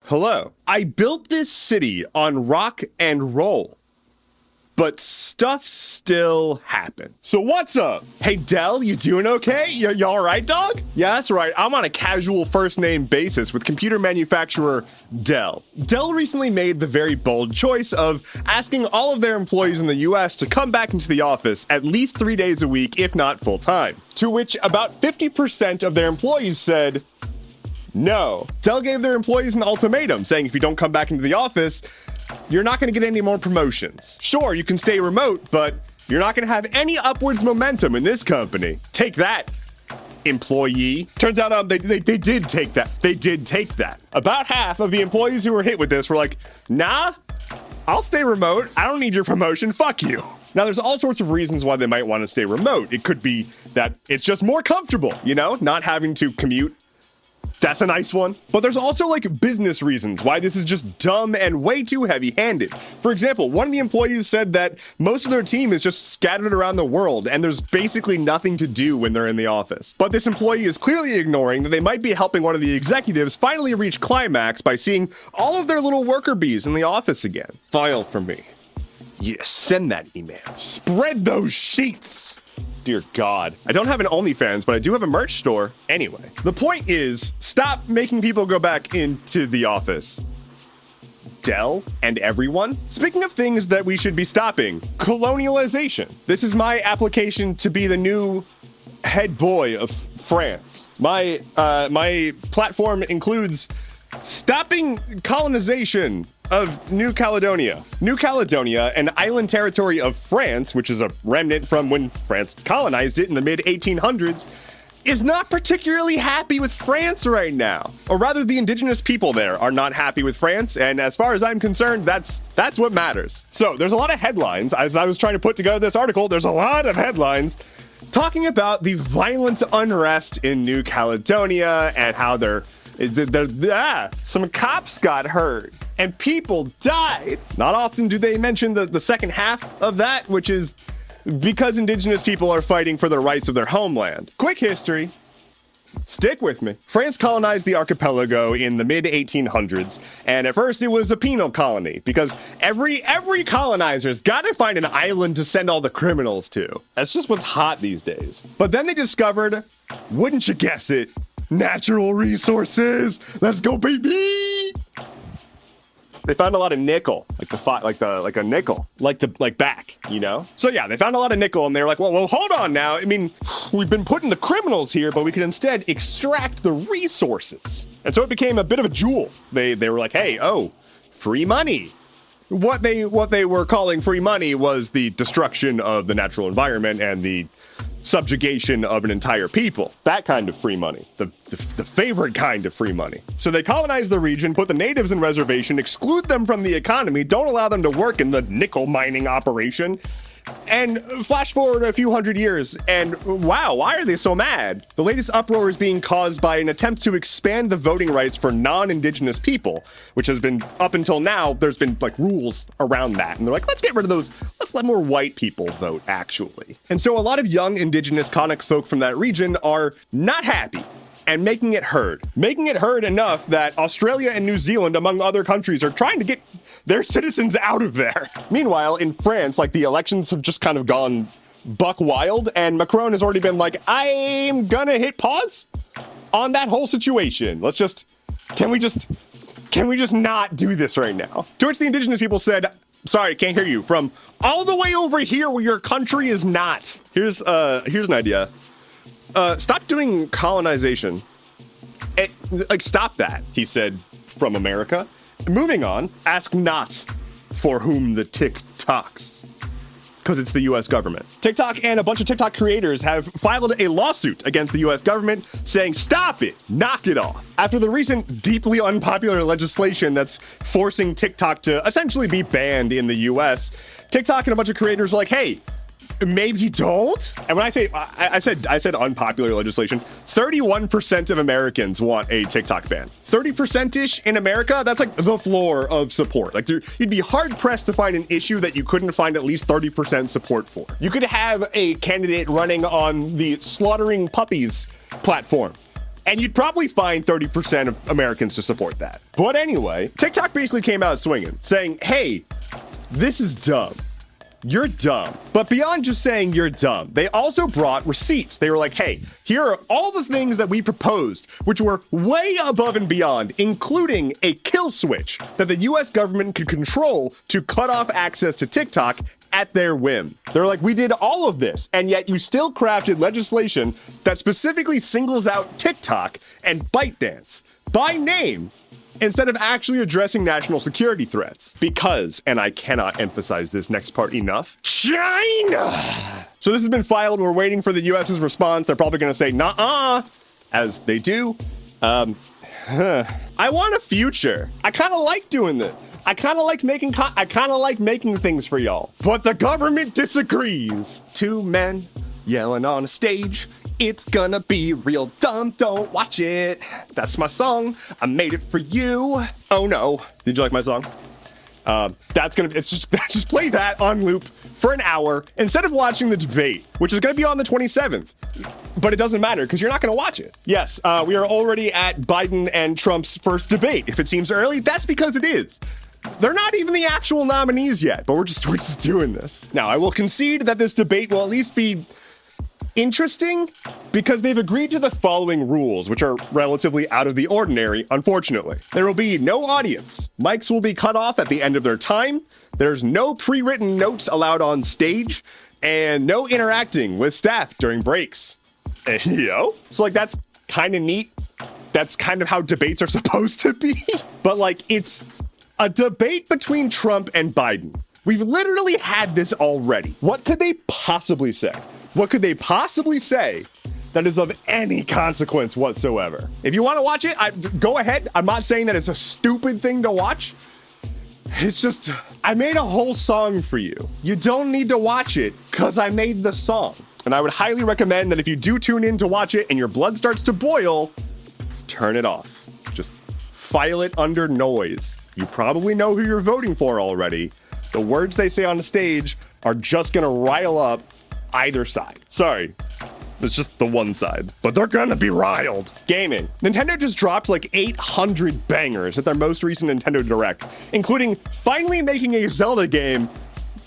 Hello. I built this city on rock and roll, but stuff still happened. So what's up? Hey, Dell, you doing okay? You all right, dog? Yeah, that's right. I'm on a casual first name basis with computer manufacturer Dell. Dell recently made the very bold choice of asking all of their employees in the US to come back into the office at least 3 days a week, if not full time. To which about 50% of their employees said, no. Dell gave their employees an ultimatum saying if you don't come back into the office, you're not going to get any more promotions. Sure, you can stay remote, but you're not going to have any upwards momentum in this company. Take that, employee. Turns out they did take that. They did take that. About half of the employees who were hit with this were like, nah, I'll stay remote. I don't need your promotion. Fuck you. Now, there's all sorts of reasons why they might want to stay remote. It could be that it's just more comfortable, not having to commute. That's a nice one. But there's also like business reasons why this is just dumb and way too heavy-handed. For example, one of the employees said that most of their team is just scattered around the world and there's basically nothing to do when they're in the office. But this employee is clearly ignoring that they might be helping one of the executives finally reach climax by seeing all of their little worker bees in the office again. File for me. Yes, send that email. Spread those sheets. Dear God. I don't have an OnlyFans, but I do have a merch store. Anyway, the point is, stop making people go back into the office. Dell and everyone. Speaking of things that we should be stopping, colonialization. This is my application to be the new head boy of France. My platform includes stopping colonization of New Caledonia. New Caledonia, an island territory of France, which is a remnant from when France colonized it in the mid-1800s, is not particularly happy with France right now. Or rather, the indigenous people there are not happy with France, and as far as I'm concerned, that's what matters. So, there's a lot of headlines. As I was trying to put together this article, there's a lot of headlines talking about the violent unrest in New Caledonia and how some cops got hurt and people died. Not often do they mention the second half of that, which is because indigenous people are fighting for the rights of their homeland. Quick history. Stick with me. France colonized the archipelago in the mid-1800s, and at first it was a penal colony because every colonizer's got to find an island to send all the criminals to. That's just what's hot these days. But then they discovered, wouldn't you guess it, natural resources. Let's go, baby. They found a lot of nickel, like a nickel, like back, So yeah, they found a lot of nickel, and they were like, well, hold on now. I mean, we've been putting the criminals here, but we can instead extract the resources. And so it became a bit of a jewel. They were like, hey, free money. What they were calling free money was the destruction of the natural environment and the subjugation of an entire people. That kind of free money. The favorite kind of free money. So they colonized the region, put the natives in reservation, exclude them from the economy, don't allow them to work in the nickel mining operation, and flash forward a few hundred years, and wow, why are they so mad? The latest uproar is being caused by an attempt to expand the voting rights for non-indigenous people, which has been, up until now, there's been rules around that. And they're like, let's get rid of those, let's let more white people vote, actually. And so a lot of young indigenous Kanak folk from that region are not happy and making it heard. Making it heard enough that Australia and New Zealand, among other countries, are trying to get their citizens out of there. Meanwhile, in France, the elections have just kind of gone buck wild, and Macron has already been like, I'm gonna hit pause on that whole situation. Can we just not do this right now? To which the indigenous people said, sorry, can't hear you, from all the way over here where your country is not. Here's an idea. Stop doing colonization. Stop that, he said from America. Moving on, ask not for whom the tick talks. Because it's the US government. TikTok and a bunch of TikTok creators have filed a lawsuit against the US government saying, stop it, knock it off. After the recent deeply unpopular legislation that's forcing TikTok to essentially be banned in the US, TikTok and a bunch of creators are like, hey, maybe don't. And when I say, I said unpopular legislation, 31% of Americans want a TikTok ban. 30%-ish in America, that's the floor of support. You'd be hard pressed to find an issue that you couldn't find at least 30% support for. You could have a candidate running on the slaughtering puppies platform, And you'd probably find 30% of Americans to support that. But anyway, TikTok basically came out swinging, saying, hey, this is dumb. You're dumb. But beyond just saying you're dumb, they also brought receipts. They were like, hey, here are all the things that we proposed, which were way above and beyond, including a kill switch that the US government could control to cut off access to TikTok at their whim. They're like, we did all of this, and yet you still crafted legislation that specifically singles out TikTok and ByteDance by name, instead of actually addressing national security threats. Because, and I cannot emphasize this next part enough, China! So this has been filed. We're waiting for the US's response. They're probably going to say, nah, as they do. I want a future. I kind of like doing this. I kind of like making things for y'all. But the government disagrees. Two men yelling on a stage. It's gonna be real dumb, don't watch it. That's my song, I made it for you. Oh no, did you like my song? Just play that on loop for an hour instead of watching the debate, which is gonna be on the 27th. But it doesn't matter because you're not gonna watch it. Yes, we are already at Biden and Trump's first debate. If it seems early, that's because it is. They're not even the actual nominees yet, but we're just doing this. Now, I will concede that this debate will at least be interesting because they've agreed to the following rules, which are relatively out of the ordinary, unfortunately. There will be no audience. Mics will be cut off at the end of their time. There's no pre-written notes allowed on stage, and no interacting with staff during breaks. Yo? So, like, that's kind of neat. That's kind of how debates are supposed to be. But, like, it's a debate between Trump and Biden. We've literally had this already. What could they possibly say? What could they possibly say that is of any consequence whatsoever? If you want to watch it, go ahead. I'm not saying that it's a stupid thing to watch. It's just, I made a whole song for you. You don't need to watch it because I made the song. And I would highly recommend that if you do tune in to watch it and your blood starts to boil, turn it off. Just file it under noise. You probably know who you're voting for already. The words they say on the stage are just gonna rile up either side. Sorry, it's just the one side, but they're gonna be riled. Gaming. Nintendo just dropped like 800 bangers at their most recent Nintendo Direct, including finally making a Zelda game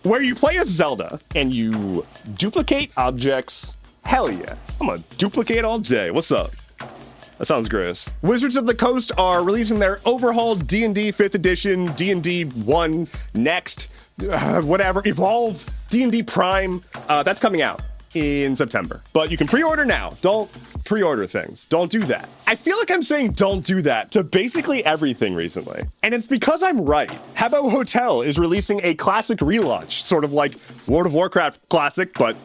where you play as Zelda and you duplicate objects. Hell yeah, I'm gonna duplicate all day. What's up? That sounds gross. Wizards of the Coast are releasing their overhauled D&D 5th edition, D&D 1 Next, whatever, Evolved, D&D Prime. That's coming out in September. But you can pre-order now. Don't pre-order things. Don't do that. I feel like I'm saying don't do that to basically everything recently. And it's because I'm right. Habbo Hotel is releasing a classic relaunch, sort of like World of Warcraft classic, but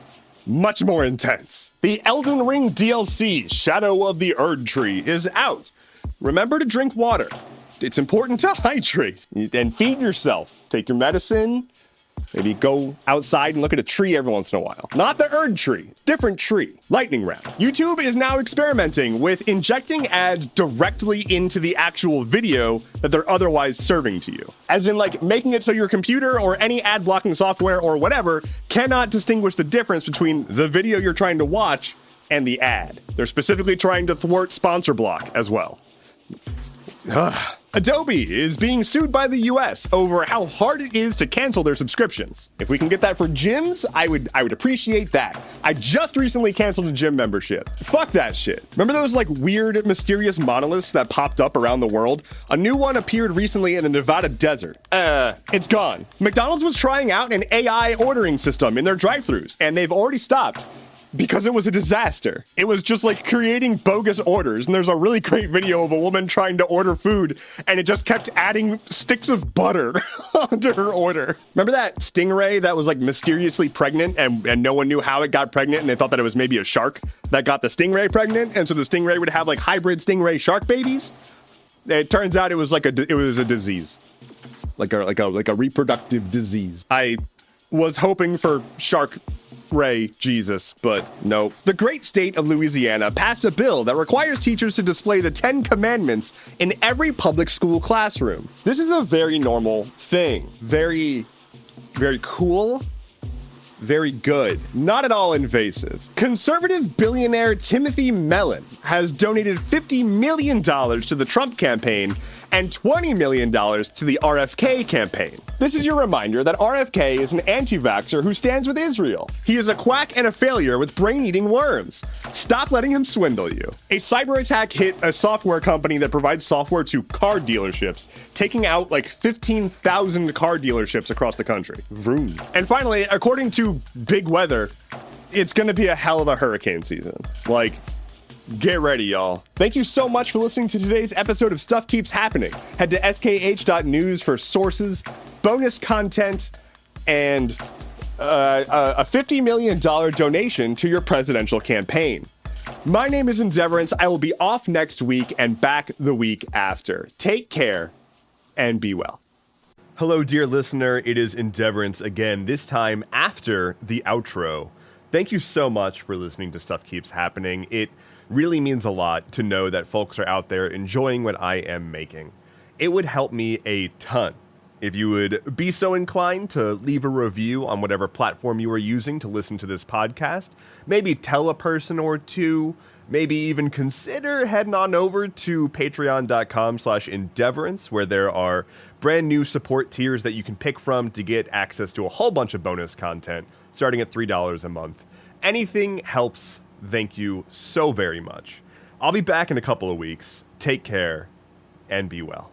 much more intense. The Elden Ring DLC, Shadow of the Erd Tree, is out. Remember to drink water. It's important to hydrate and feed yourself. Take your medicine. Maybe go outside and look at a tree every once in a while. Not the Erd Tree, different tree. Lightning round. YouTube is now experimenting with injecting ads directly into the actual video that they're otherwise serving to you. As in, like, making it so your computer or any ad blocking software or whatever cannot distinguish the difference between the video you're trying to watch and the ad. They're specifically trying to thwart sponsor block as well. Adobe is being sued by the US over how hard it is to cancel their subscriptions. If we can get that for gyms, I would appreciate that. I just recently canceled a gym membership. Fuck that shit. Remember those like weird, mysterious monoliths that popped up around the world? A new one appeared recently in the Nevada desert. It's gone. McDonald's was trying out an AI ordering system in their drive-thrus, and they've already stopped. Because it was a disaster. It was just like creating bogus orders. And there's a really great video of a woman trying to order food and it just kept adding sticks of butter onto her order. Remember that stingray that was like mysteriously pregnant and no one knew how it got pregnant and they thought that it was maybe a shark that got the stingray pregnant? And so the stingray would have like hybrid stingray shark babies? It turns out it was a disease. Like a reproductive disease. I was hoping for shark Ray Jesus, but no. The great state of Louisiana passed a bill that requires teachers to display the 10 Commandments in every public school classroom. This is a very normal thing. Very, very cool. very good, not at all invasive. Conservative billionaire Timothy Mellon has donated $50 million to the Trump campaign and $20 million to the RFK campaign. This is your reminder that RFK is an anti-vaxxer who stands with Israel. He is a quack and a failure with brain-eating worms. Stop letting him swindle you. A cyber attack hit a software company that provides software to car dealerships, taking out like 15,000 car dealerships across the country. Vroom. And finally, according to Big Weather, it's gonna be a hell of a hurricane season. Like, get ready, y'all. Thank you so much for listening to today's episode of Stuff Keeps Happening. Head to skh.news for sources, bonus content, and a $50 million donation to your presidential campaign. My name is Endeavorance. I will be off next week and back the week after. Take care and be well. Hello, dear listener. It is Endeavorance again, this time after the outro. Thank you so much for listening to Stuff Keeps Happening. It really means a lot to know that folks are out there enjoying what I am making. It would help me a ton if you would be so inclined to leave a review on whatever platform you are using to listen to this podcast. Maybe tell a person or two. Maybe even consider heading on over to patreon.com/Endeavorance, where there are brand new support tiers that you can pick from to get access to a whole bunch of bonus content starting at $3 a month. Anything helps. Thank you so very much. I'll be back in a couple of weeks. Take care and be well.